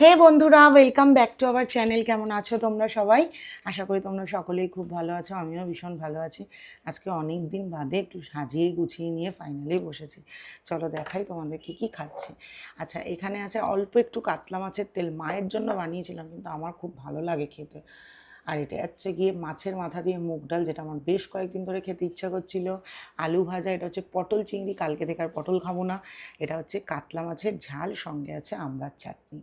হে বন্ধুরা, welcome back to our channel. কেমন আছো তোমরা সবাই? আশা করি তোমরা সকলেই খুব ভালো আছো। আমিও ভীষণ ভালো আছি। আজকে অনেক দিন বাদে একটু সাজিয়ে গুছিয়ে নিয়ে ফাইনালি বসেছি। চলো দেখাই তোমাদের কী কী খাচ্ছি। আচ্ছা, এখানে আছে অল্প একটু কাতলা মাছের তেল, মায়ের জন্য বানিয়েছিলাম, কিন্তু আমার খুব ভালো লাগে খেতে। আর এটা হচ্ছে গিয়ে মাছের মাথা দিয়ে মুগ ডাল, যেটা আমার বেশ কয়েকদিন ধরে খেতে ইচ্ছা করছিল। আলু ভাজা, এটা হচ্ছে পটল চিংড়ি, কালকে থেকে আর পটল খাবো না। এটা হচ্ছে কাতলা মাছের ঝাল, সঙ্গে আছে আমড়ার চাটনি।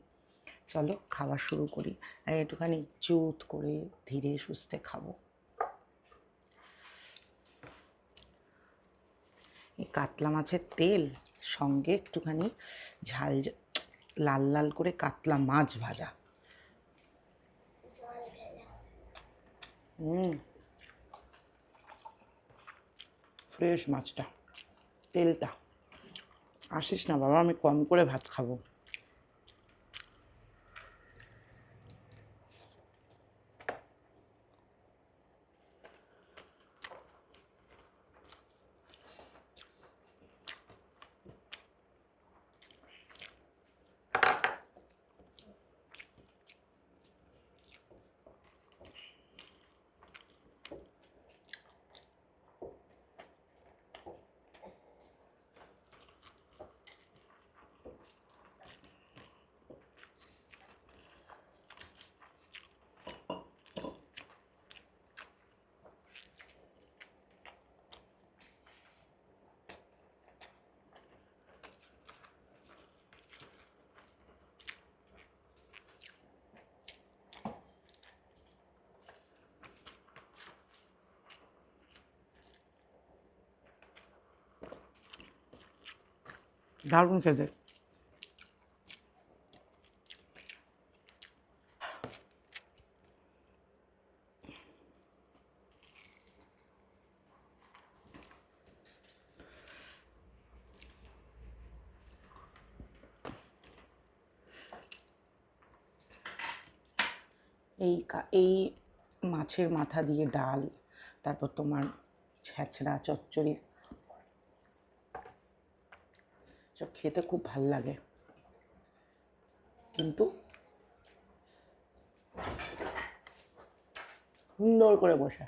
চলো খাওয়া শুরু করি। আর একটুখানি চুত করে ধীরে সুস্থে খাবো। এই কাতলা মাছের তেল, সঙ্গে একটুখানি ঝাল লাল লাল করে কাতলা মাছ ভাজা। ফ্রেশ মাছটা, তেলটা। আসিস না বাবা, আমি কম করে ভাত খাবো। দারুণ খেতে। এই মাছের মাথা দিয়ে ডাল, তারপর তোমার ছ্যাঁচড়া চচ্চড়ি, সব খেতে খুব ভাল লাগে, কিন্তু সুন্দর করে বসে।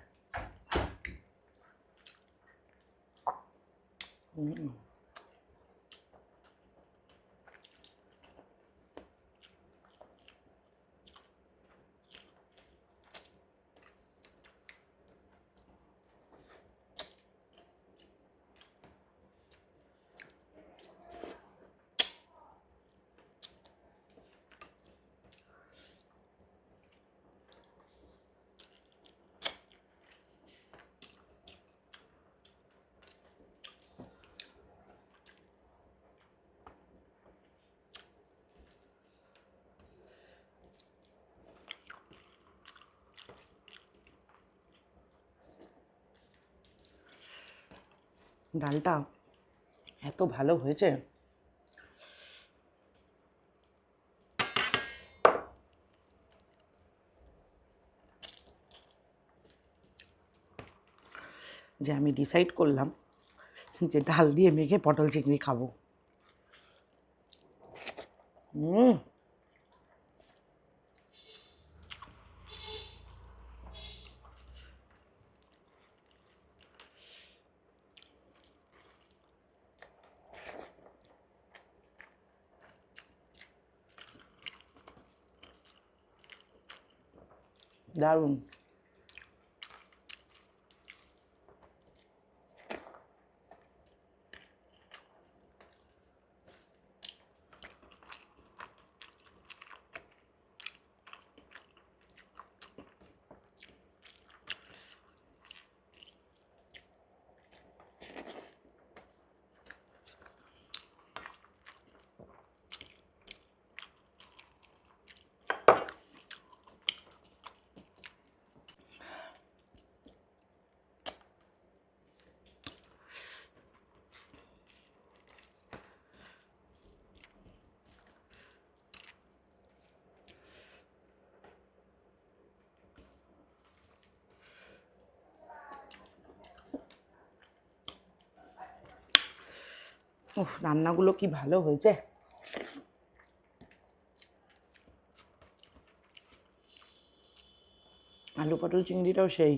ডালটা এত ভালো হয়েছে, যে আমি ডিসাইড করলাম যে ডাল দিয়ে মেখে পটল চিংড়ি খাবো। দারুণ। রান্নাগুলো কি ভালো হয়েছে। আলু পটল চিংড়িটাও সেই।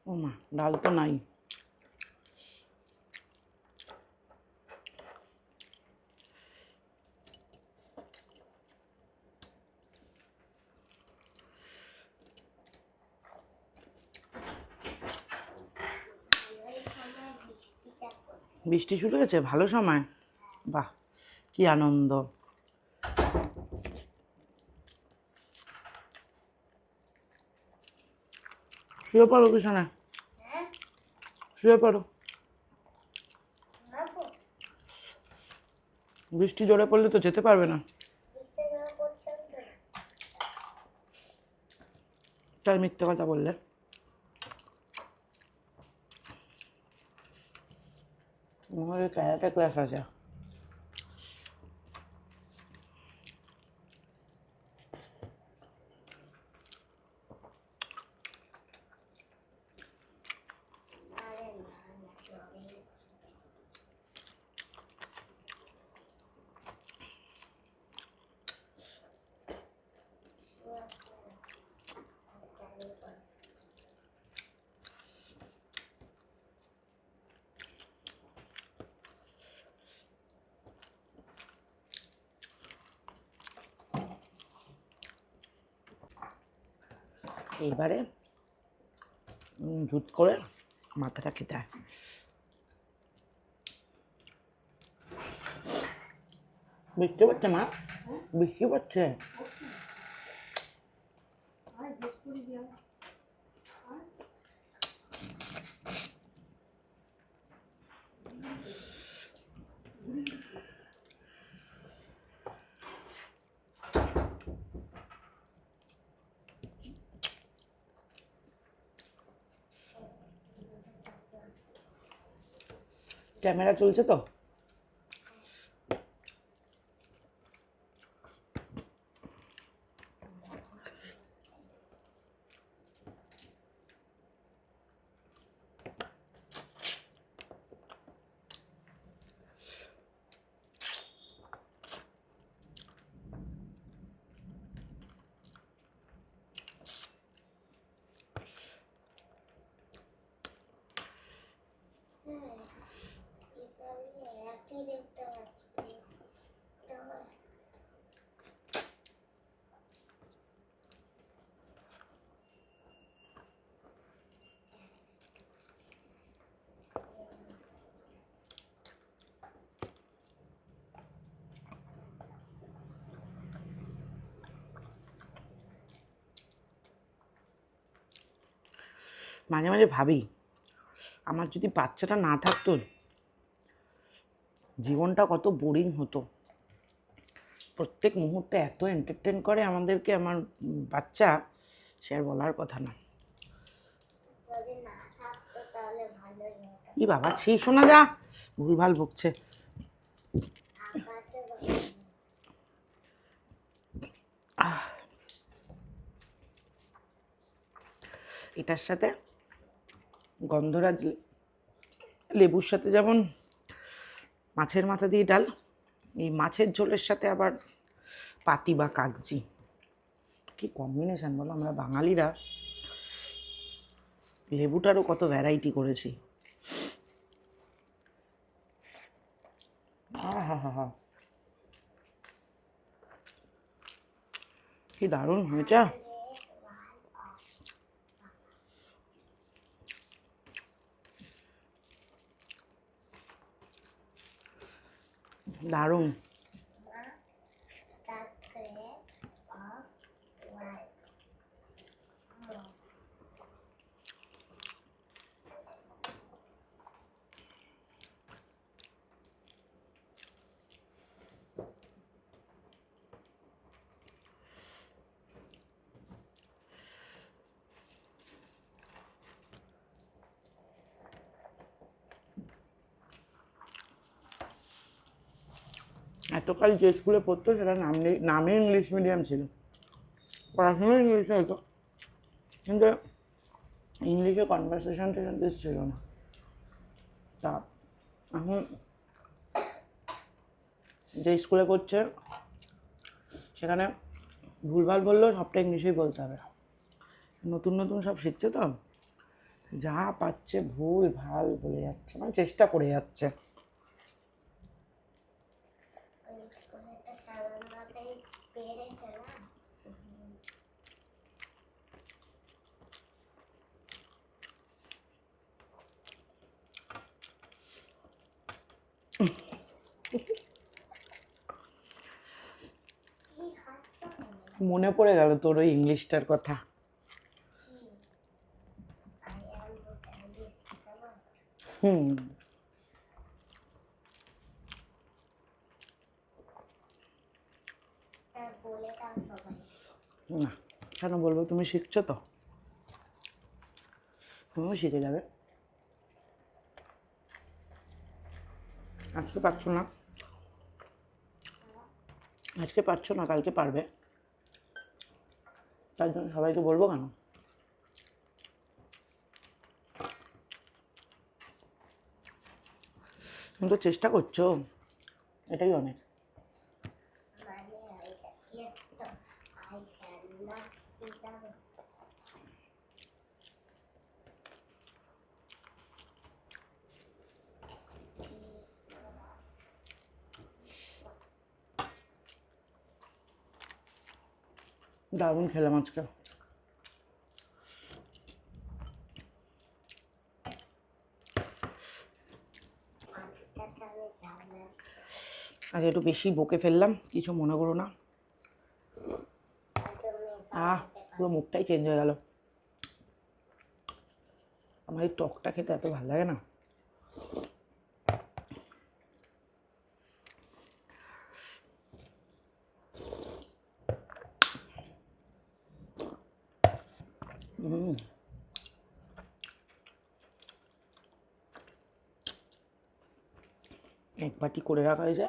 ও মা, ডাল তো নাই। বৃষ্টি শুরু হয়েছে, ভালো সময়। বাহ, কি আনন্দ। শুয়ে পড়ো বিছানায়, শুয়ে পড়ো। বৃষ্টি জোরে পড়লে তো যেতে পারবে না। তার মিথ্যে কথা বললে। আমাদের ক্যারাটে ক্লাস আছে। এইবারে জুত করে মাথাটা খেতে হয়। বৃষ্টি পড়ছে মা, বৃষ্টি পড়ছে। ক্যামেরা চলছে তো। মাঝে মাঝে ভাবি, আমার যদি বাচ্চাটা না থাকতো জীবনটা কত বোরিং হতো। প্রত্যেক মুহূর্তে এত এন্টারটেন করে আমাদেরকে আমার বাচ্চা, সে আর বলার কথা না। ই বাবা, ছি, শোনা যা, ভুলভাল বকছে। এটার সাথে গন্ধরাজ লেবুর সাথে যেমন মাছের মাথা দিয়ে ডাল, এই মাছের ঝোলের সাথে আবার পাতি বা কাগজি, কি কম্বিনেশন বলো। আমরা বাঙালিরা লেবুটারও কত ভ্যারাইটি করেছি। হা, কি দারুণ হয়েছে। দারুণ। এতকাল যে স্কুলে পড়তো সেটা নামে ইংলিশ মিডিয়াম ছিল, পড়াশোনা ইংলিশে হতো, কিন্তু ইংলিশে কনভারসেশন টেশন ছিল না। তা এখন যে স্কুলে পড়ছে সেখানে ভুলভাল বললেও সবটা ইংলিশেই বলতে হবে। নতুন নতুন সব শিখছে তো, যা পাচ্ছে ভুল ভাল বলে যাচ্ছে, মানে চেষ্টা করে যাচ্ছে। মনে পড়ে গেল তোর ওই ইংলিশটার কথা। হুম, না কেন বলবো, তুমি শিখছো তো, তুমিও শিখে যাবে। আজকে পারছো না, আজকে পারছো না, কালকে পারবে। তার জন্য সবাইকে বলবো কেন? তুমি তো চেষ্টা করছো, এটাই অনেক। দারুণ খেলাম আজকে। আজ একটু বেশি বকে ফেললাম, কিছু মনে করো না। পুরো মুখটাই চেঞ্জ হয়ে গেল। আমার এই টকটা খেতে এত ভালো লাগে না। এক বাটি করে রাখা হয়েছে।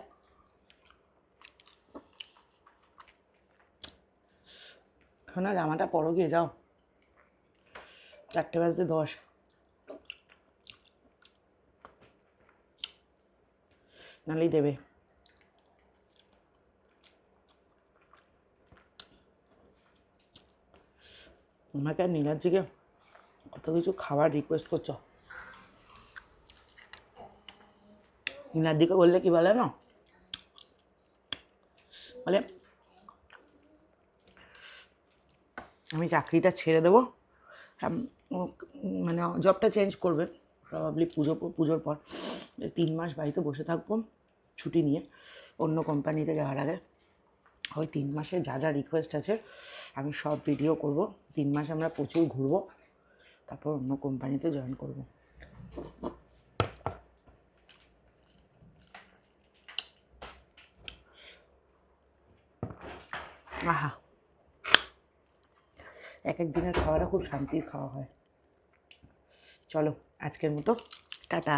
শোনা, জামাটা পরো গিয়ে যাও, 4:10 নাহলেই দেবে। আমাকে আর নীলাজিকে কত কিছু খাবার রিকোয়েস্ট করছো। নীলাদিকে বললে কি বলে না, বলে আমি চাকরিটা ছেড়ে দেবো, মানে জবটা চেঞ্জ করবে প্রবাবলি পুজোর পর। 3 মাস বাড়িতে বসে থাকবো ছুটি নিয়ে অন্য কোম্পানিতে যাওয়ার আগে। ওই 3 মাসে যা যা রিকোয়েস্ট আছে আমি সব ভিডিও করব। 3 মাস আমরা প্রচুর ঘুরবো, তারপর অন্য কোম্পানিতে জয়েন করব। আহা, এক এক দিনের খাওয়াটা খুব শান্তির খাওয়া হয়। চলো আজকের মতো টাটা।